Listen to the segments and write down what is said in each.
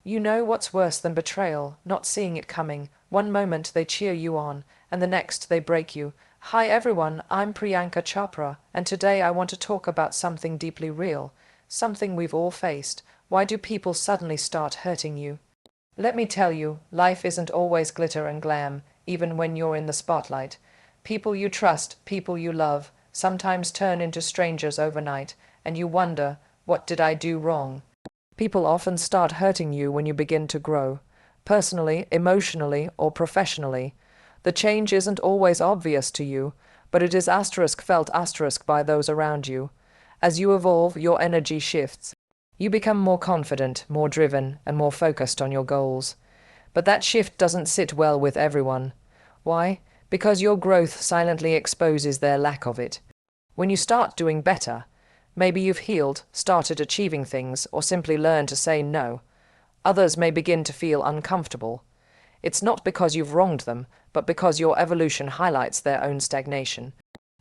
You know what's worse than betrayal? Not seeing it coming. One moment they cheer you on, and the next they break you. Hi everyone, I'm Priyanka Chopra, and today I want to talk about something deeply real, something we've all faced. Why do people suddenly start hurting you? Let me tell you, life isn't always glitter and glam, even when you're in the spotlight. People you trust, people you love, sometimes turn into strangers overnight, and you wonder, what did I do wrong? People often start hurting you when you begin to grow, personally, emotionally, or professionally. The change isn't always obvious to you, but it is felt by those around you. As you evolve, your energy shifts. You become more confident, more driven, and more focused on your goals. But that shift doesn't sit well with everyone. Why? Because your growth silently exposes their lack of it. When you start doing better, maybe you've healed, started achieving things, or simply learned to say no, others may begin to feel uncomfortable. It's not because you've wronged them, but because your evolution highlights their own stagnation.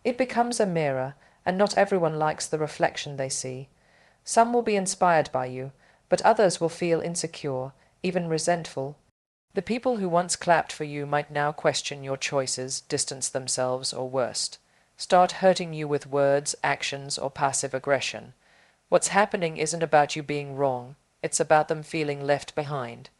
It becomes a mirror, and not everyone likes the reflection they see. Some will be inspired by you, but others will feel insecure, even resentful. The people who once clapped for you might now question your choices, distance themselves, or worse, start hurting you with words, actions, or passive aggression. What's happening isn't about you being wrong, it's about them feeling left behind.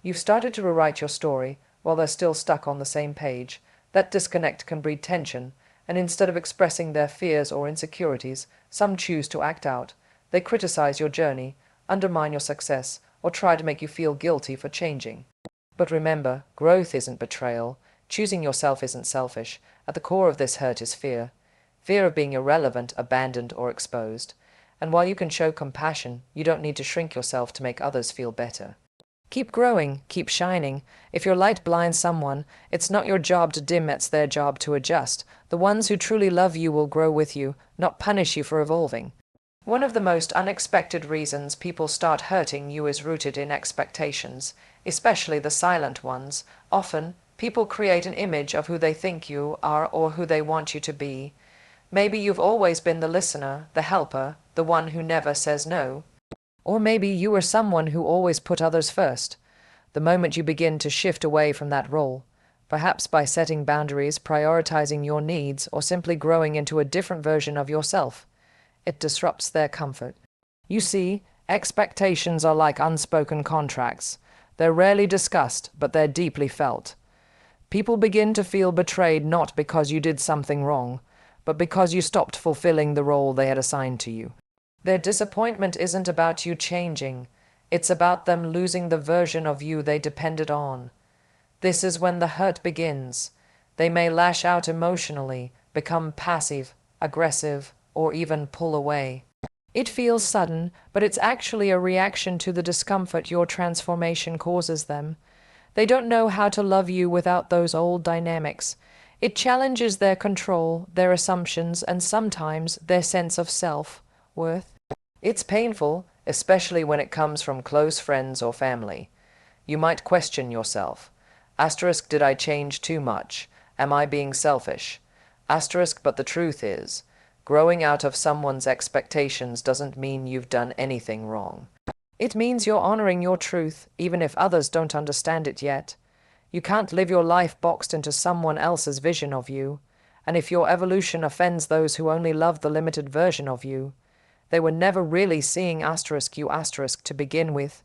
You've started to rewrite your story while they're still stuck on the same page. That disconnect can breed tension, and instead of expressing their fears or insecurities, some choose to act out. They criticize your journey, undermine your success, or try to make you feel guilty for changing. But remember, growth isn't betrayal. Choosing yourself isn't selfish. At the core of this hurt is fear. Fear of being irrelevant, abandoned, or exposed. And while you can show compassion, you don't need to shrink yourself to make others feel better. Keep growing, keep shining. If your light blinds someone, it's not your job to dim, it's their job to adjust. The ones who truly love you will grow with you, not punish you for evolving. One of the most unexpected reasons people start hurting you is rooted in expectations, especially the silent ones. Often, people create an image of who they think you are or who they want you to be. Maybe you've always been the listener, the helper, the one who never says no. Or maybe you were someone who always put others first. The moment you begin to shift away from that role, perhaps by setting boundaries, prioritizing your needs, or simply growing into a different version of yourself, it disrupts their comfort. You see, expectations are like unspoken contracts. They're rarely discussed, but they're deeply felt. People begin to feel betrayed not because you did something wrong, but because you stopped fulfilling the role they had assigned to you. Their disappointment isn't about you changing. It's about them losing the version of you they depended on. This is when the hurt begins. They may lash out emotionally, become passive, aggressive, or even pull away. It feels sudden, but it's actually a reaction to the discomfort your transformation causes them. They don't know how to love you without those old dynamics. It challenges their control, their assumptions, and sometimes their sense of self-worth. It's painful, especially when it comes from close friends or family. You might question yourself. Asterisk, did I change too much? Am I being selfish? Asterisk, but the truth is, growing out of someone's expectations doesn't mean you've done anything wrong. It means you're honoring your truth, even if others don't understand it yet. You can't live your life boxed into someone else's vision of you. And if your evolution offends those who only love the limited version of you, they were never really seeing you to begin with.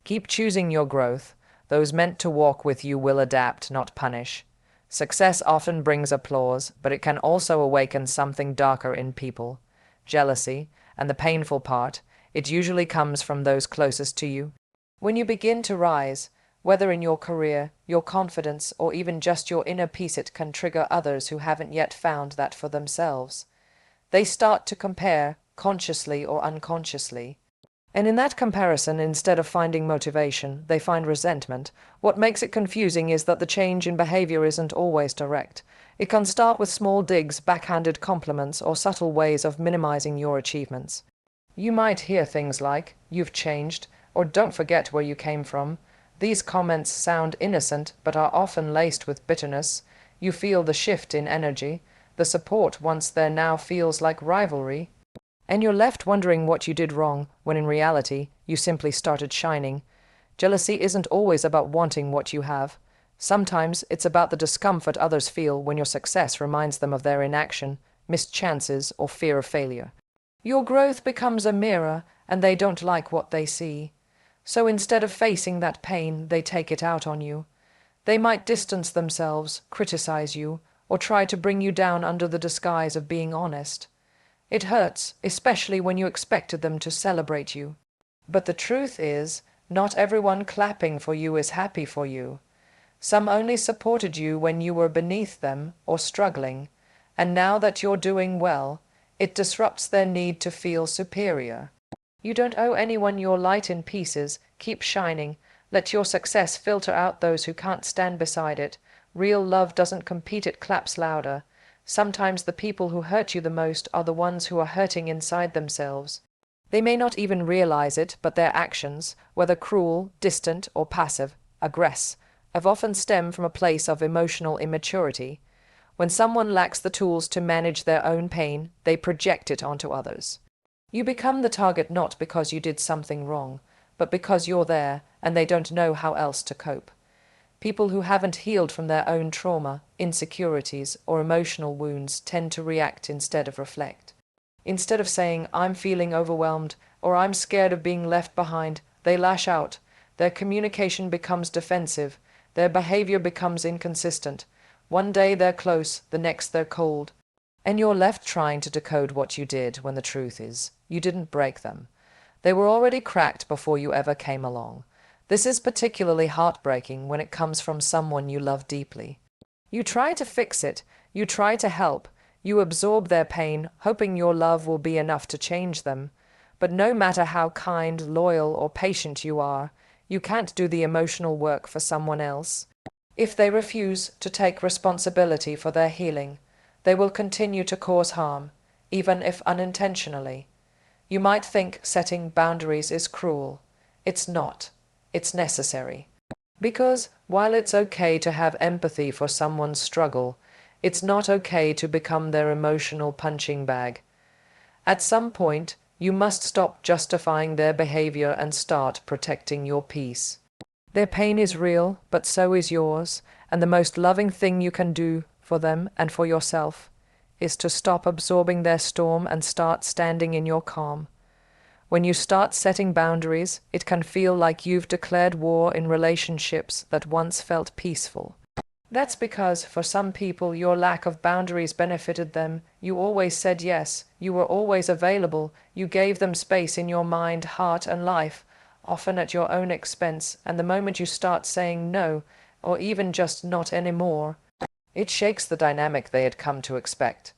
Keep choosing your growth. Those meant to walk with you will adapt, not punish. Success often brings applause, but it can also awaken something darker in people. Jealousy, and the painful part, it usually comes from those closest to you. When you begin to rise, whether in your career, your confidence, or even just your inner peace, it can trigger others who haven't yet found that for themselves. They start to compare, consciously or unconsciously. And in that comparison, instead of finding motivation, they find resentment. What makes it confusing is that the change in behavior isn't always direct. It can start with small digs, backhanded compliments, or subtle ways of minimizing your achievements. You might hear things like, "You've changed," or "Don't forget where you came from." These comments sound innocent, but are often laced with bitterness. You feel the shift in energy. The support once there now feels like rivalry. And you're left wondering what you did wrong, when in reality, you simply started shining. Jealousy isn't always about wanting what you have. Sometimes it's about the discomfort others feel when your success reminds them of their inaction, missed chances, or fear of failure. Your growth becomes a mirror, and they don't like what they see. So instead of facing that pain, they take it out on you. They might distance themselves, criticize you, or try to bring you down under the disguise of being honest. It hurts, especially when you expected them to celebrate you. But the truth is, not everyone clapping for you is happy for you. Some only supported you when you were beneath them or struggling, and now that you're doing well, it disrupts their need to feel superior. You don't owe anyone your light in pieces. Keep shining. Let your success filter out those who can't stand beside it. Real love doesn't compete, it claps louder. Sometimes the people who hurt you the most are the ones who are hurting inside themselves. They may not even realize it, but their actions, whether cruel, distant, or passive, have often stemmed from a place of emotional immaturity. When someone lacks the tools to manage their own pain, they project it onto others. You become the target not because you did something wrong, but because you're there and they don't know how else to cope. People who haven't healed from their own trauma, insecurities, or emotional wounds tend to react instead of reflect. Instead of saying, "I'm feeling overwhelmed," or "I'm scared of being left behind," they lash out. Their communication becomes defensive. Their behavior becomes inconsistent. One day they're close, the next they're cold. And you're left trying to decode what you did when the truth is, you didn't break them. They were already cracked before you ever came along. This is particularly heartbreaking when it comes from someone you love deeply. You try to fix it, you try to help, you absorb their pain, hoping your love will be enough to change them. But no matter how kind, loyal, or patient you are, you can't do the emotional work for someone else. If they refuse to take responsibility for their healing, they will continue to cause harm, even if unintentionally. You might think setting boundaries is cruel. It's not. It's necessary. Because while it's okay to have empathy for someone's struggle, it's not okay to become their emotional punching bag. At some point, you must stop justifying their behavior and start protecting your peace. Their pain is real, but so is yours, and the most loving thing you can do for them and for yourself is to stop absorbing their storm and start standing in your calm. When you start setting boundaries, it can feel like you've declared war in relationships that once felt peaceful. That's because for some people your lack of boundaries benefited them. You always said yes, you were always available, you gave them space in your mind, heart, and life, often at your own expense, and the moment you start saying no, or even just not anymore, it shakes the dynamic they had come to expect.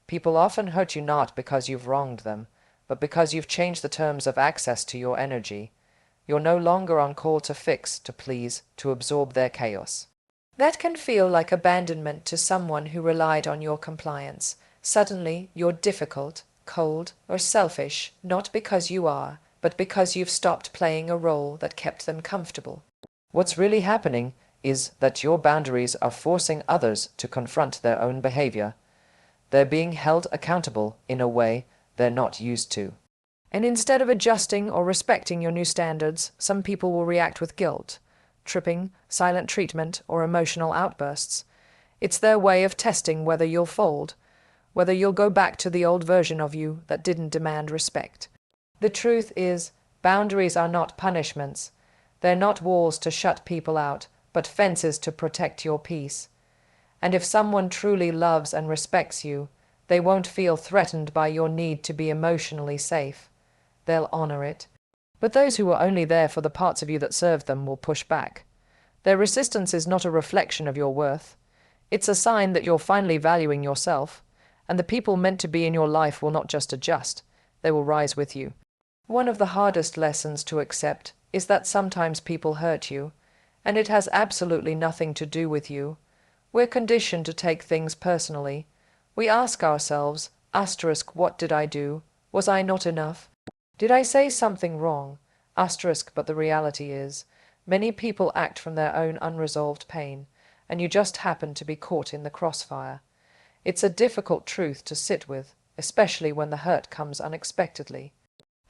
People often hurt you not because you've wronged them, but because you've changed the terms of access to your energy. You're no longer on call to fix, to please, to absorb their chaos. That can feel like abandonment to someone who relied on your compliance. Suddenly, you're difficult, cold, or selfish, not because you are, but because you've stopped playing a role that kept them comfortable. What's really happening is that your boundaries are forcing others to confront their own behavior. They're being held accountable in a way they're not used to. And instead of adjusting or respecting your new standards, some people will react with guilt, tripping, silent treatment, or emotional outbursts. It's their way of testing whether you'll fold, whether you'll go back to the old version of you that didn't demand respect. The truth is, boundaries are not punishments. They're not walls to shut people out, but fences to protect your peace. And if someone truly loves and respects you, they won't feel threatened by your need to be emotionally safe. They'll honor it. But those who are only there for the parts of you that serve them will push back. Their resistance is not a reflection of your worth. It's a sign that you're finally valuing yourself, and the people meant to be in your life will not just adjust, they will rise with you. One of the hardest lessons to accept is that sometimes people hurt you, and it has absolutely nothing to do with you. We're conditioned to take things personally. We ask ourselves, what did I do? Was I not enough? Did I say something wrong? But the reality is, many people act from their own unresolved pain, and you just happen to be caught in the crossfire. It's a difficult truth to sit with, especially when the hurt comes unexpectedly.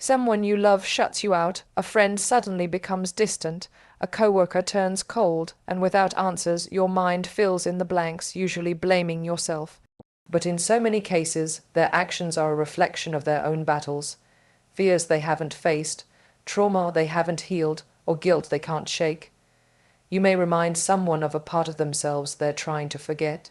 Someone you love shuts you out, a friend suddenly becomes distant, a coworker turns cold, and without answers, your mind fills in the blanks, usually blaming yourself. But in so many cases, their actions are a reflection of their own battles, fears they haven't faced, trauma they haven't healed, or guilt they can't shake. You may remind someone of a part of themselves they're trying to forget.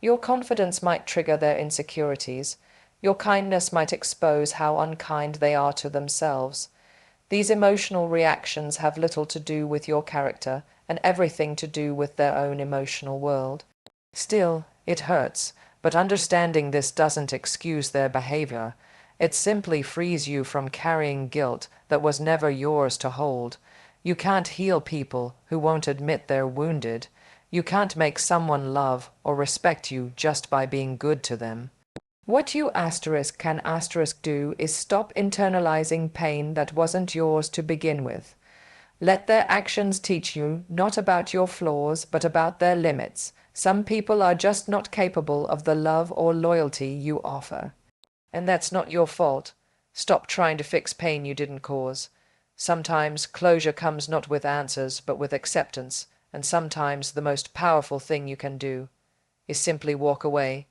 Your confidence might trigger their insecurities. Your kindness might expose how unkind they are to themselves. These emotional reactions have little to do with your character and everything to do with their own emotional world. Still, it hurts, but understanding this doesn't excuse their behavior. It simply frees you from carrying guilt that was never yours to hold. You can't heal people who won't admit they're wounded. You can't make someone love or respect you just by being good to them. What you can do is stop internalizing pain that wasn't yours to begin with. Let their actions teach you not about your flaws, but about their limits. Some people are just not capable of the love or loyalty you offer. And that's not your fault. Stop trying to fix pain you didn't cause. Sometimes closure comes not with answers, but with acceptance, and sometimes the most powerful thing you can do is simply walk away